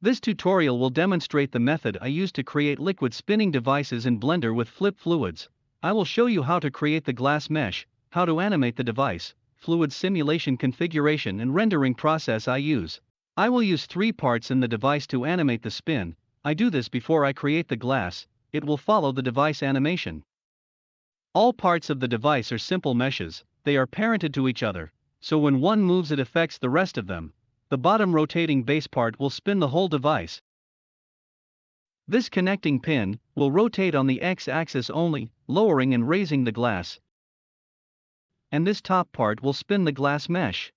This tutorial will demonstrate the method I use to create liquid spinning devices in Blender with flip fluids. I will show you how to create the glass mesh, how to animate the device, fluid simulation configuration and rendering process I use. I will use 3 parts in the device to animate the spin. I do this before I create the glass. It will follow the device animation. All parts of the device are simple meshes, they are parented to each other, so when one moves it affects the rest of them. The bottom rotating base part will spin the whole device. This connecting pin will rotate on the x-axis only, lowering and raising the glass. And this top part will spin the glass mesh.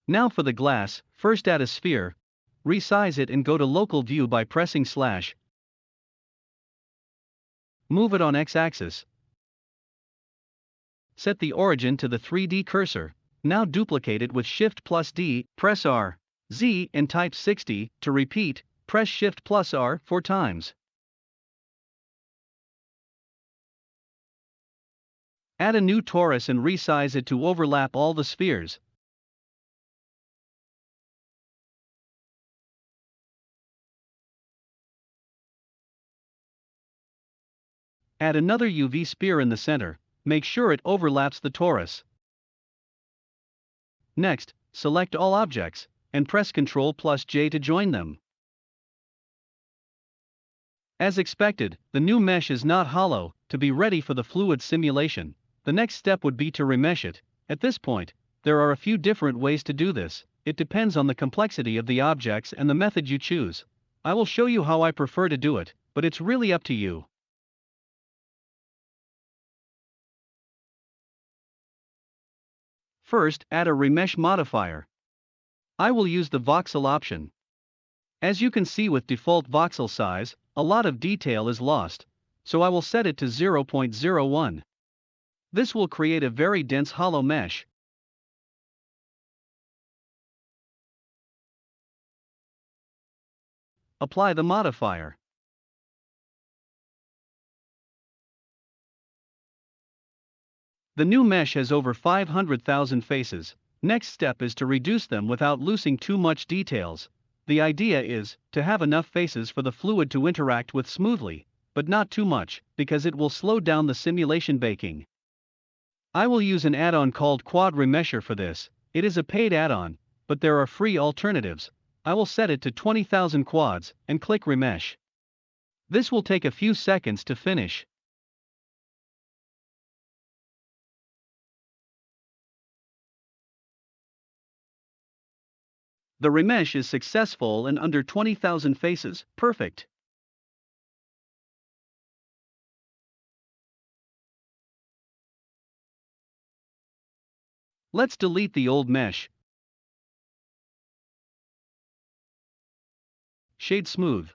Now for the glass, first add a sphere, resize it and go to local view by pressing /. Move it on x-axis. Set the origin to the 3D cursor. Now duplicate it with Shift+D, press R, Z and type 60. To repeat, press Shift+R 4 times. Add a new torus and resize it to overlap all the spheres. Add another UV sphere in the center, make sure it overlaps the torus. Next, select all objects, and press Ctrl+J to join them. As expected, the new mesh is not hollow. To be ready for the fluid simulation, the next step would be to remesh it. At this point, there are a few different ways to do this. It depends on the complexity of the objects and the method you choose. I will show you how I prefer to do it, but it's really up to you. First, add a remesh modifier. I will use the voxel option. As you can see with default voxel size, a lot of detail is lost, so I will set it to 0.01. This will create a very dense hollow mesh. Apply the modifier. The new mesh has over 500,000 faces. Next step is to reduce them without losing too much details. The idea is to have enough faces for the fluid to interact with smoothly, but not too much, because it will slow down the simulation baking. I will use an add-on called Quad Remesher for this. It is a paid add-on, but there are free alternatives. I will set it to 20,000 quads and click Remesh. This will take a few seconds to finish. The remesh is successful and under 20,000 faces, perfect. Let's delete the old mesh. Shade smooth.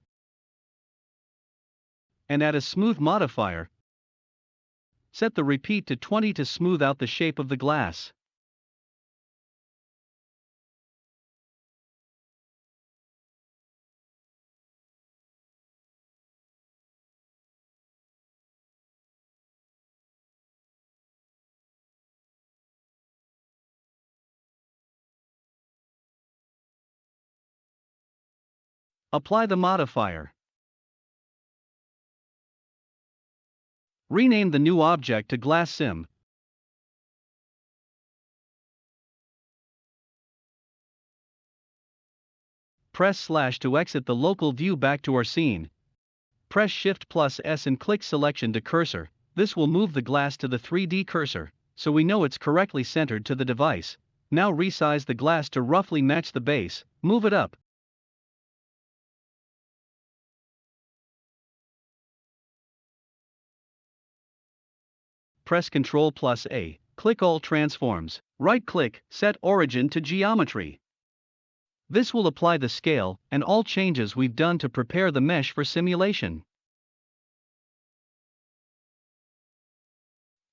And add a smooth modifier. Set the repeat to 20 to smooth out the shape of the glass. Apply the modifier. Rename the new object to Glass Sim. Press / to exit the local view back to our scene. Press Shift+S and click Selection to Cursor. This will move the glass to the 3D cursor, so we know it's correctly centered to the device. Now resize the glass to roughly match the base, move it up. Press Ctrl+A, click all transforms, right-click, set origin to geometry. This will apply the scale and all changes we've done to prepare the mesh for simulation.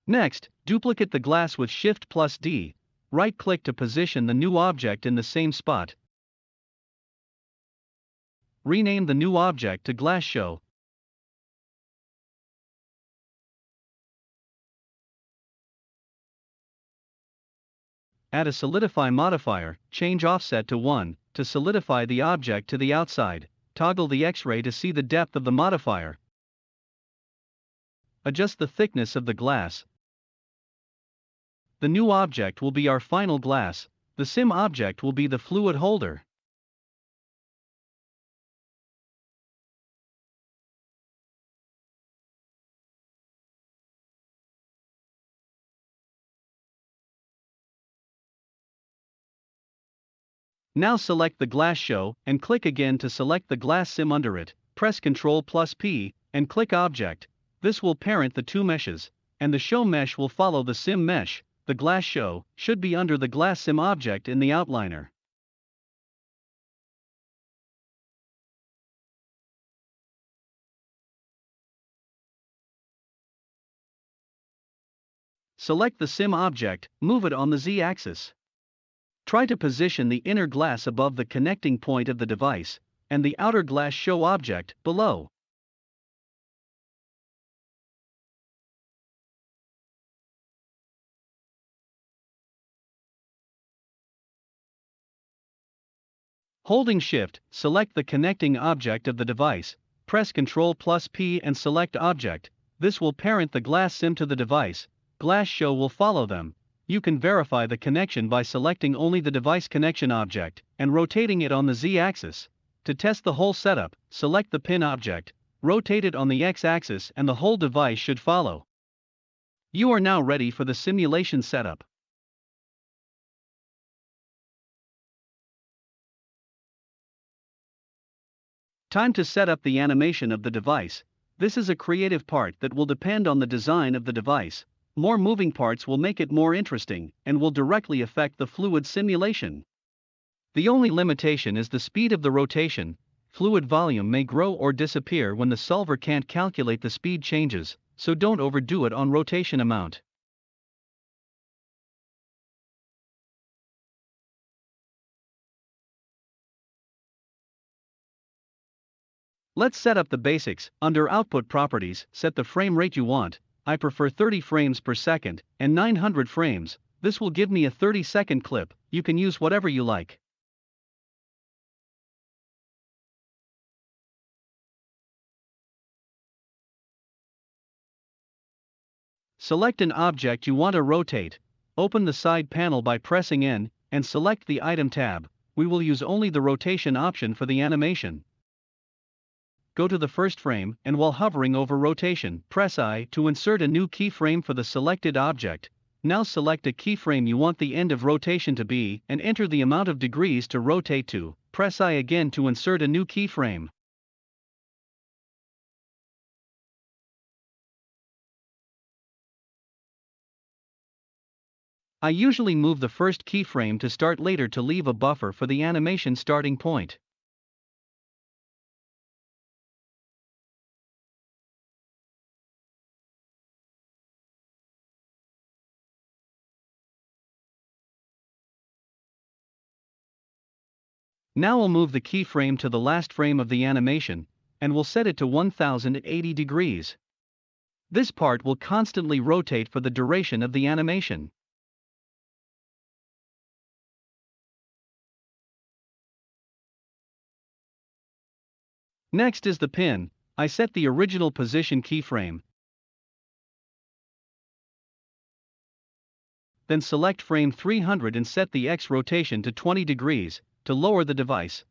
Next, duplicate the glass with Shift+D, right-click to position the new object in the same spot. Rename the new object to Glass Show. add a solidify modifier, change offset to 1, to solidify the object to the outside, toggle the X-ray to see the depth of the modifier, adjust the thickness of the glass. The new object will be our final glass, the sim object will be the fluid holder. Now select the glass show and click again to select the glass sim under it, press Ctrl+P and click Object. This will parent the two meshes, and the show mesh will follow the sim mesh. The glass show should be under the glass sim object in the outliner. Select the sim object, move it on the Z-axis. Try to position the inner glass above the connecting point of the device, and the outer glass show object below. Holding Shift, select the connecting object of the device, press Ctrl+P and select Object. This will parent the glass sim to the device, glass show will follow them. You can verify the connection by selecting only the device connection object and rotating it on the Z-axis. To test the whole setup, select the pin object, rotate it on the X-axis and the whole device should follow. You are now ready for the simulation setup. Time to set up the animation of the device. This is a creative part that will depend on the design of the device. More moving parts will make it more interesting and will directly affect the fluid simulation. The only limitation is the speed of the rotation. Fluid volume may grow or disappear when the solver can't calculate the speed changes, so don't overdo it on rotation amount. Let's set up the basics. Under Output Properties, set the frame rate you want. I prefer 30 frames per second and 900 frames. This will give me a 30-second clip. You can use whatever you like. Select an object you want to rotate. Open the side panel by pressing N and select the Item tab. We will use only the rotation option for the animation. Go to the first frame and while hovering over rotation, press I to insert a new keyframe for the selected object. Now select a keyframe you want the end of rotation to be and enter the amount of degrees to rotate to. Press I again to insert a new keyframe. I usually move the first keyframe to start later to leave a buffer for the animation starting point. Now we'll move the keyframe to the last frame of the animation, and we'll set it to 1080 degrees. This part will constantly rotate for the duration of the animation. Next is the pin. I set the original position keyframe. Then select frame 300 and set the X rotation to 20 degrees, to lower the device.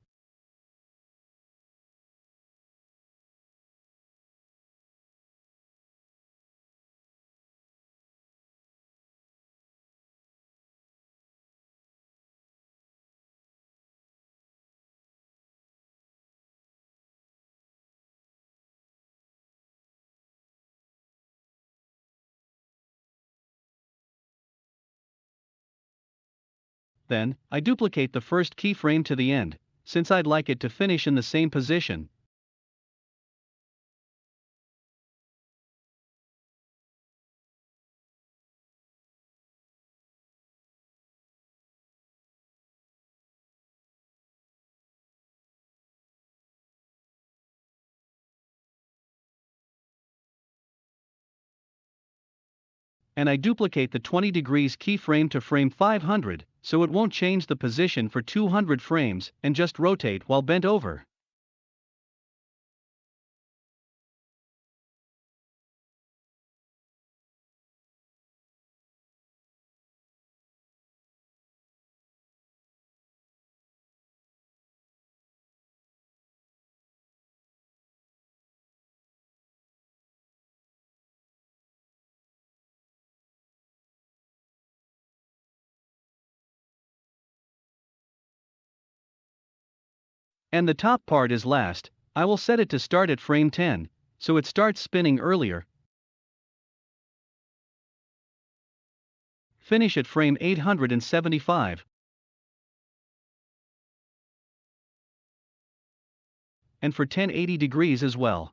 Then, I duplicate the first keyframe to the end, since I'd like it to finish in the same position. And I duplicate the 20 degrees keyframe to frame 500, so it won't change the position for 200 frames and just rotate while bent over. And the top part is last. I will set it to start at frame 10, so it starts spinning earlier. Finish at frame 875. And for 1080 degrees as well.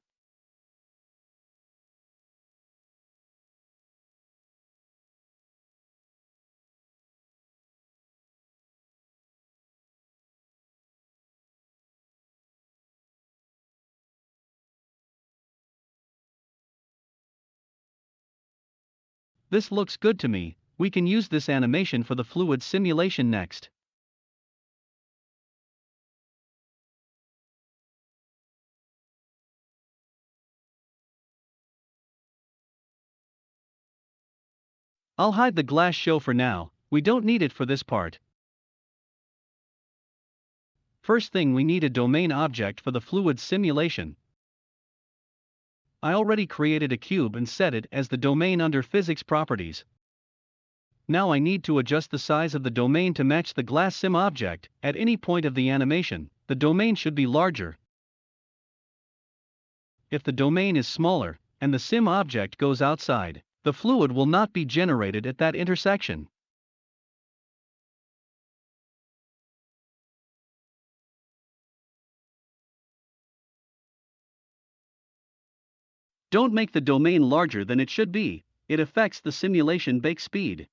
This looks good to me. We can use this animation for the fluid simulation next. I'll hide the glass show for now, we don't need it for this part. First thing, we need a domain object for the fluid simulation. I already created a cube and set it as the domain under physics properties. Now I need to adjust the size of the domain to match the glass sim object. At any point of the animation, the domain should be larger. If the domain is smaller, and the sim object goes outside, the fluid will not be generated at that intersection. Don't make the domain larger than it should be, it affects the simulation bake speed.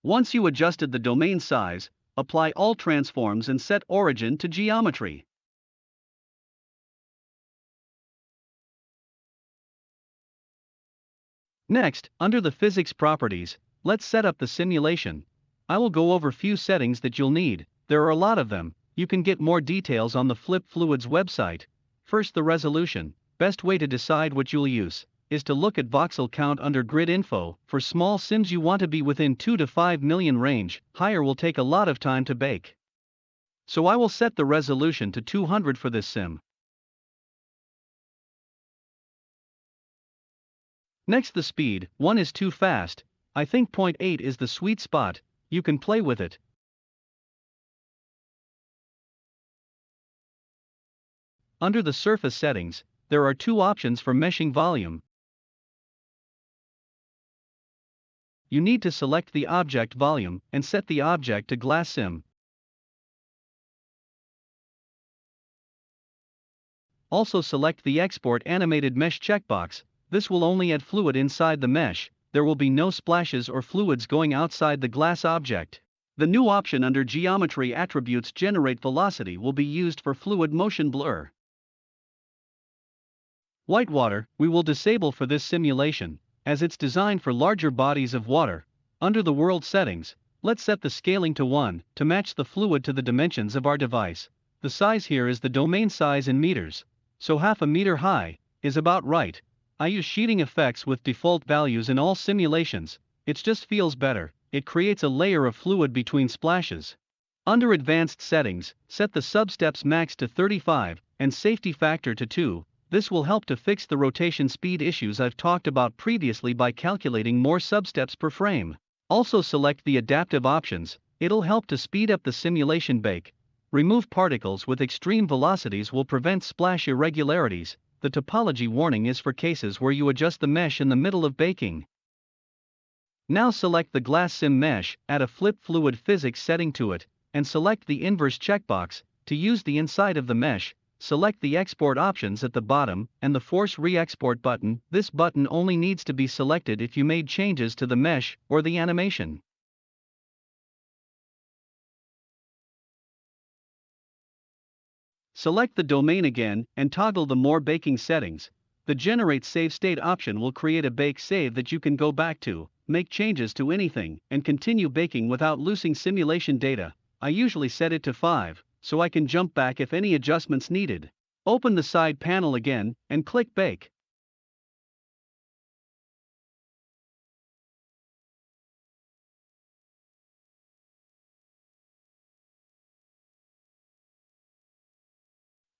Once you adjusted the domain size, apply all transforms and set origin to geometry. Next, under the physics properties, let's set up the simulation. I will go over few settings that you'll need. There are a lot of them. You can get more details on the Flip Fluids website. First, the resolution. Best way to decide what you'll use is to look at voxel count under grid info. For small sims you want to be within 2 to 5 million range, higher will take a lot of time to bake. So I will set the resolution to 200 for this sim. Next, the speed. 1 is too fast, I think 0.8 is the sweet spot. You can play with it. Under the surface settings, there are two options for meshing volume. You need to select the object volume and set the object to glass sim. Also select the export animated mesh checkbox. This will only add fluid inside the mesh. There will be no splashes or fluids going outside the glass object. The new option under geometry attributes generate velocity will be used for fluid motion blur. Whitewater, we will disable for this simulation, as it's designed for larger bodies of water. Under the world settings, let's set the scaling to 1 to match the fluid to the dimensions of our device. The size here is the domain size in meters, so 0.5 meter high is about right. I use sheeting effects with default values in all simulations, it just feels better, it creates a layer of fluid between splashes. Under advanced settings, set the substeps max to 35 and safety factor to 2. This will help to fix the rotation speed issues I've talked about previously by calculating more substeps per frame. Also select the adaptive options, it'll help to speed up the simulation bake. Remove particles with extreme velocities will prevent splash irregularities. The topology warning is for cases where you adjust the mesh in the middle of baking. Now select the glass sim mesh, add a flip fluid physics setting to it, and select the inverse checkbox. To use the inside of the mesh, select the export options at the bottom and the force re-export button. This button only needs to be selected if you made changes to the mesh or the animation. Select the domain again and toggle the More Baking settings. The Generate Save State option will create a bake save that you can go back to, make changes to anything, and continue baking without losing simulation data. I usually set it to 5, so I can jump back if any adjustments needed. Open the side panel again and click Bake.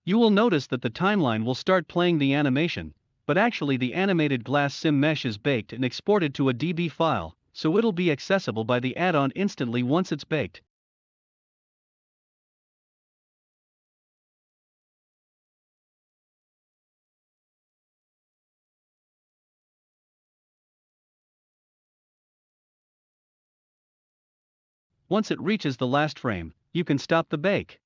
You will notice that the timeline will start playing the animation, but actually the animated glass sim mesh is baked and exported to a DB file, so it'll be accessible by the add-on instantly once it's baked. Once it reaches the last frame, you can stop the bake.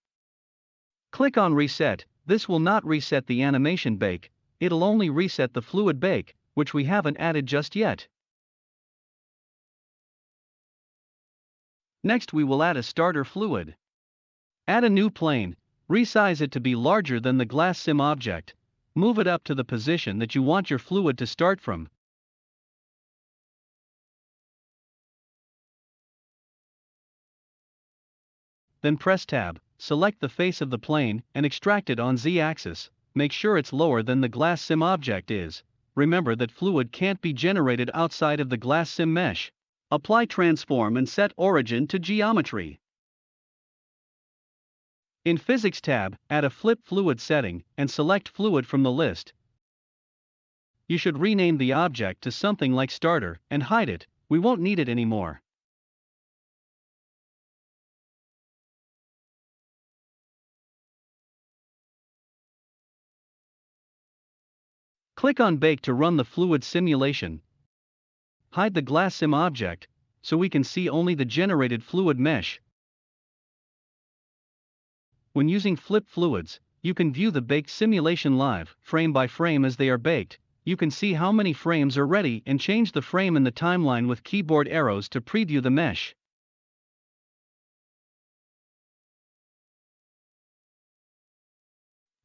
Click on Reset. This will not reset the animation bake, it'll only reset the fluid bake, which we haven't added just yet. Next we will add a starter fluid. Add a new plane, resize it to be larger than the glass sim object, move it up to the position that you want your fluid to start from. Then press Tab, select the face of the plane and extract it on Z-axis. Make sure it's lower than the glass sim object is. Remember that fluid can't be generated outside of the glass sim mesh. Apply transform and set origin to geometry. In Physics tab, add a flip fluid setting and select fluid from the list. You should rename the object to something like starter and hide it, we won't need it anymore. Click on Bake to run the fluid simulation. Hide the glass sim object, so we can see only the generated fluid mesh. When using flip fluids, you can view the baked simulation live, frame by frame as they are baked. You can see how many frames are ready and change the frame in the timeline with keyboard arrows to preview the mesh.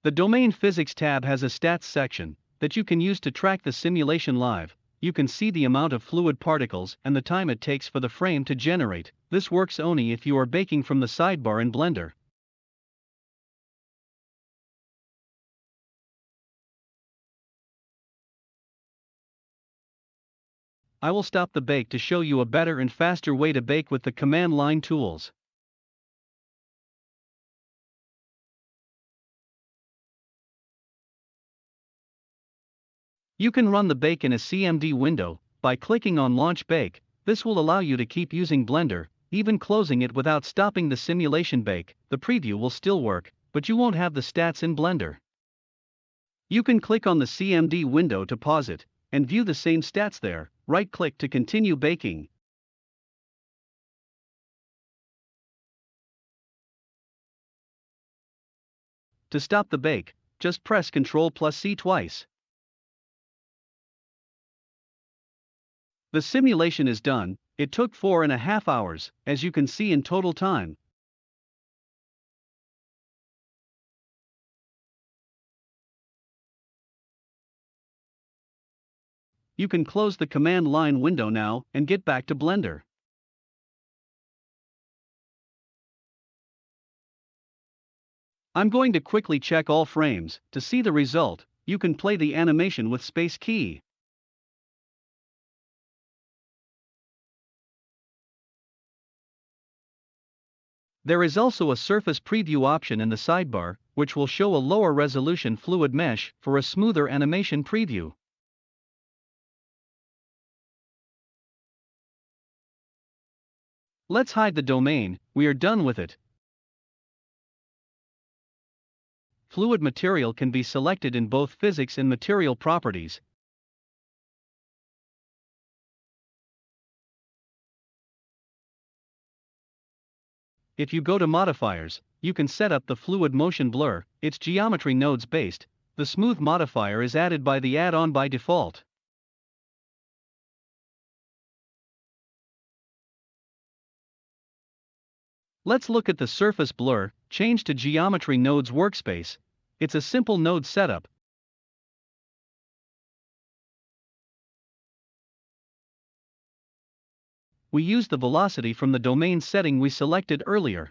The Domain Physics tab has a stats section that you can use to track the simulation live. You can see the amount of fluid particles and the time it takes for the frame to generate. This works only if you are baking from the sidebar in Blender. I will stop the bake to show you a better and faster way to bake with the command line tools. You can run the bake in a CMD window by clicking on Launch Bake. This will allow you to keep using Blender, even closing it without stopping the simulation bake. The preview will still work, but you won't have the stats in Blender. You can click on the CMD window to pause it and view the same stats there. Right-click to continue baking. To stop the bake, just press Ctrl+C twice. The simulation is done. It took 4.5 hours, as you can see in total time. You can close the command line window now and get back to Blender. I'm going to quickly check all frames. To see the result, you can play the animation with space key. There is also a surface preview option in the sidebar, which will show a lower resolution fluid mesh for a smoother animation preview. Let's hide the domain, we are done with it. fluid material can be selected in both physics and material properties. If you go to modifiers, you can set up the fluid motion blur. It's geometry nodes based. The smooth modifier is added by the add-on by default. Let's look at the surface blur. Change to geometry nodes workspace. It's a simple node setup. We use the velocity from the domain setting we selected earlier.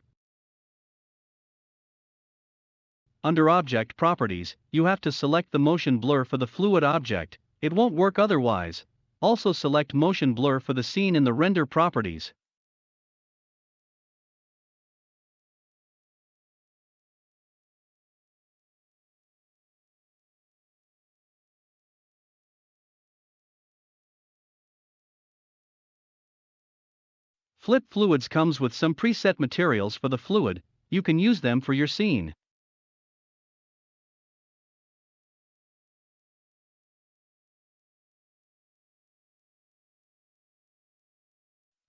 Under Object Properties, you have to select the motion blur for the fluid object. It won't work otherwise. Also select motion blur for the scene in the render properties. Flip Fluids comes with some preset materials for the fluid. You can use them for your scene.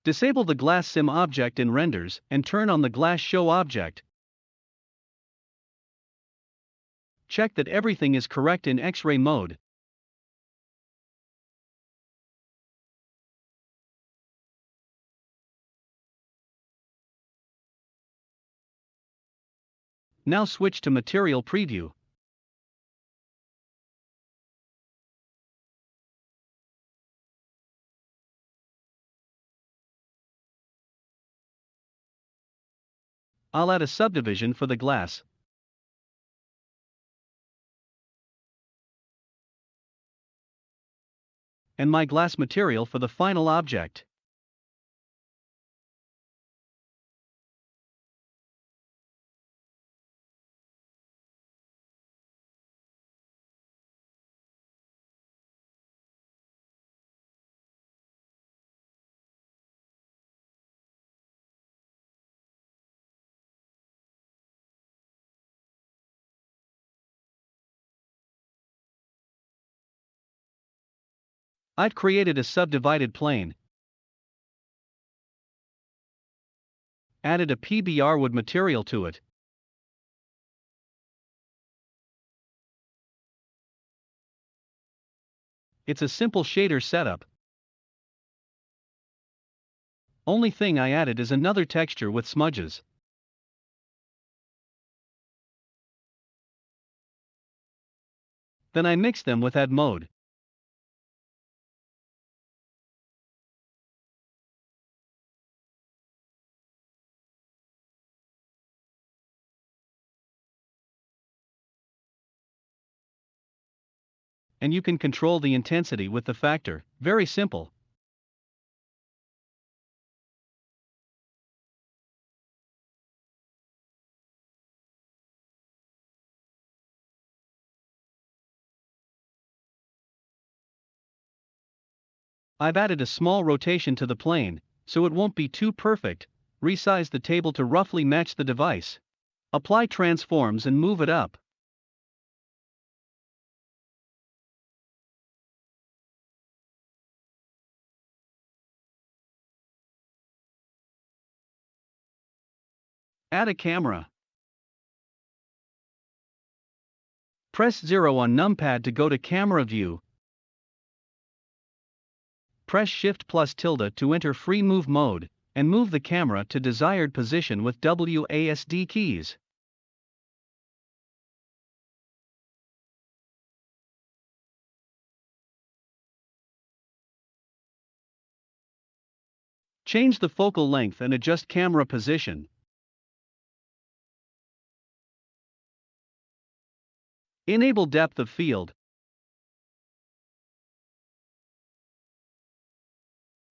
Disable the glass sim object in renders and turn on the glass show object. Check that everything is correct in X-ray mode. Now switch to Material Preview. I'll add a subdivision for the glass. And my glass material for the final object. I've created a subdivided plane. Added a PBR wood material to it. It's a simple shader setup. Only thing I added is another texture with smudges. Then I mix them with add mode. And you can control the intensity with the factor. Very simple. I've added a small rotation to the plane, so it won't be too perfect. Resize the table to roughly match the device. Apply transforms and move it up. Add a camera. Press 0 on numpad to go to camera view. Press Shift plus tilde to enter free move mode, and move the camera to desired position with WASD keys. Change the focal length and adjust camera position. Enable depth of field.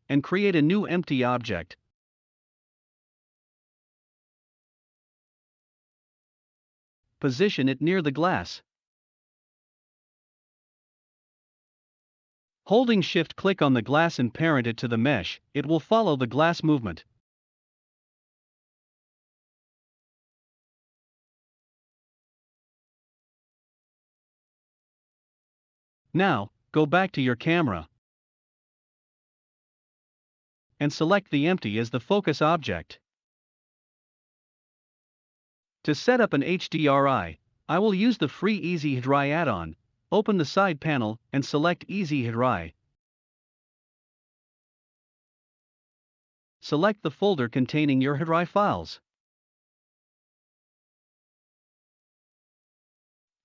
And create a new empty object. Position it near the glass. Holding Shift click on the glass and parent it to the mesh, it will follow the glass movement. Now, go back to your camera and select the empty as the focus object. To set up an HDRI, I will use the free HDRI add-on. Open the side panel and select HDRI. Select the folder containing your HDRI files.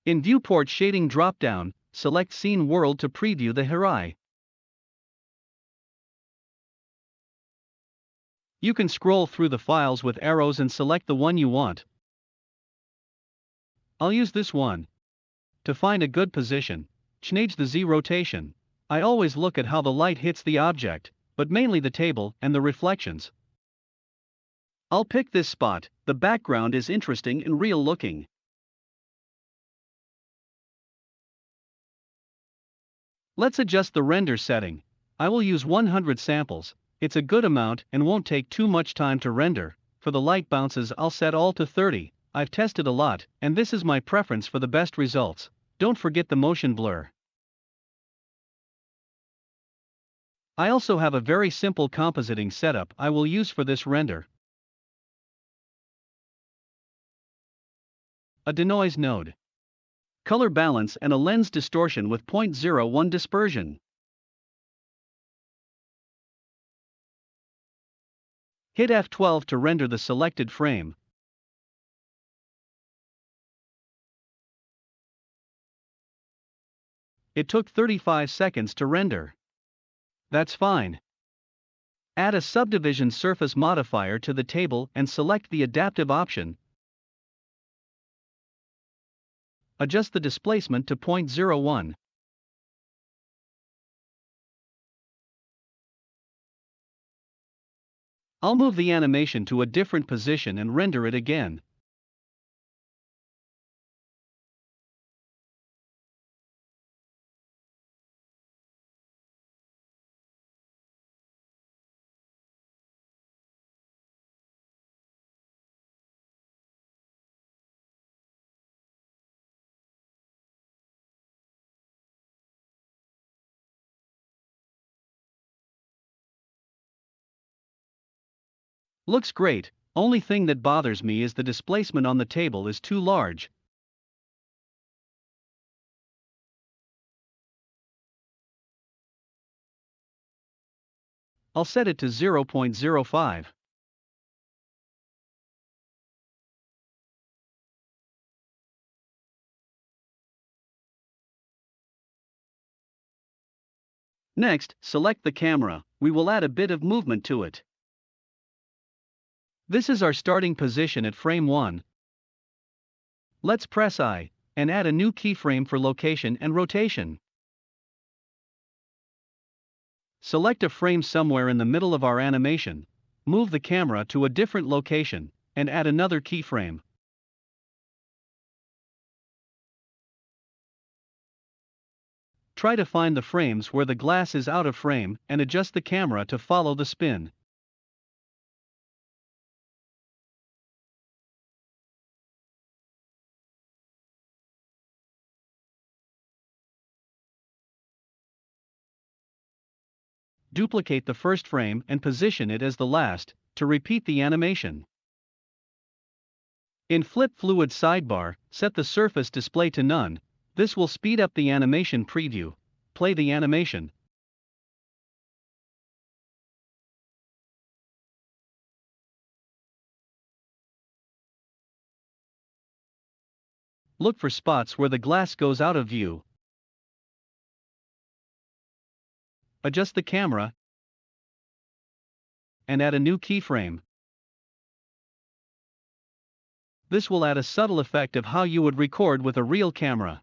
In Viewport Shading drop-down, select Scene World to preview the HDRI. You can scroll through the files with arrows and select the one you want. I'll use this one. To find a good position, change the Z rotation. I always look at how the light hits the object, but mainly the table and the reflections. I'll pick this spot. The background is interesting and real looking. Let's adjust the render setting. I will use 100 samples. It's a good amount and won't take too much time to render. For the light bounces, I'll set all to 30. I've tested a lot, and this is my preference for the best results. Don't forget the motion blur. I also have a very simple compositing setup I will use for this render. A denoise node, color balance and a lens distortion with 0.01 dispersion. Hit F12 to render the selected frame. It took 35 seconds to render. That's fine. Add a subdivision surface modifier to the table and select the adaptive option. Adjust the displacement to 0.01. I'll move the animation to a different position and render it again. Looks great, only thing that bothers me is the displacement on the table is too large. I'll set it to 0.05. Next, select the camera. We will add a bit of movement to it. This is our starting position at frame 1. Let's press I, and add a new keyframe for location and rotation. Select a frame somewhere in the middle of our animation, move the camera to a different location, and add another keyframe. Try to find the frames where the glass is out of frame and adjust the camera to follow the spin. Duplicate the first frame and position it as the last, to repeat the animation. In Flip Fluid sidebar, set the surface display to none. This will speed up the animation preview. Play the animation. Look for spots where the glass goes out of view. Adjust the camera and add a new keyframe. This will add a subtle effect of how you would record with a real camera.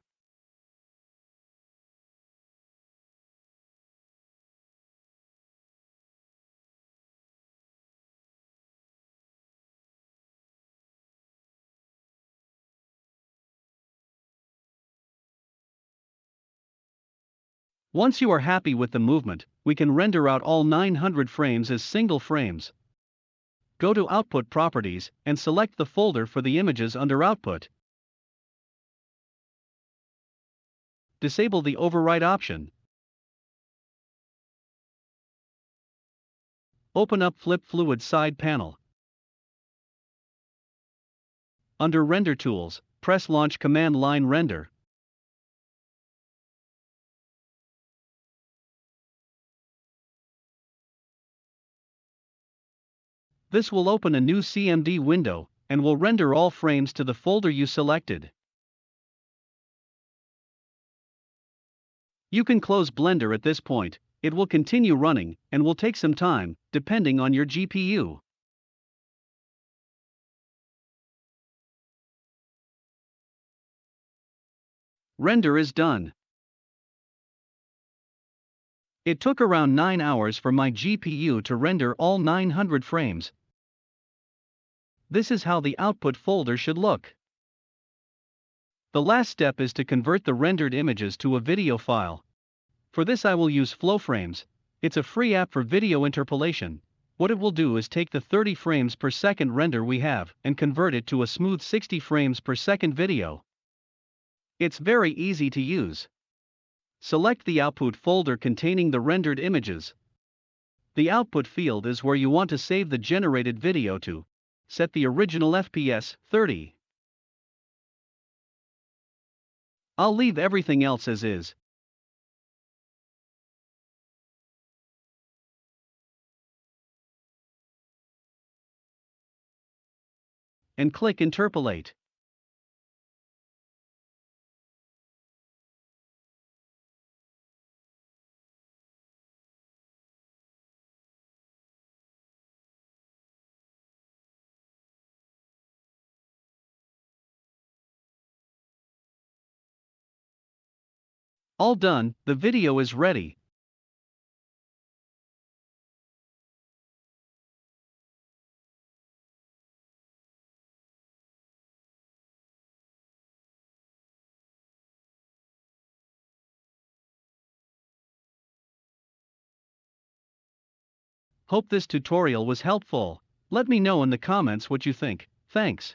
Once you are happy with the movement, we can render out all 900 frames as single frames. Go to Output Properties and select the folder for the images under Output. disable the override option. Open up Flip Fluid side panel. Under Render Tools, press Launch Command Line Render. This will open a new CMD window, and will render all frames to the folder you selected. You can close Blender at this point. It will continue running, and will take some time, depending on your GPU. Render is done. It took around 9 hours for my GPU to render all 900 frames. This is how the output folder should look. The last step is to convert the rendered images to a video file. For this I will use FlowFrames. It's a free app for video interpolation. What it will do is take the 30 frames per second render we have and convert it to a smooth 60 frames per second video. It's very easy to use. Select the output folder containing the rendered images. The output field is where you want to save the generated video to. Set the original FPS 30. I'll leave everything else as is. And click Interpolate. All done, the video is ready. Hope this tutorial was helpful. Let me know in the comments what you think. Thanks.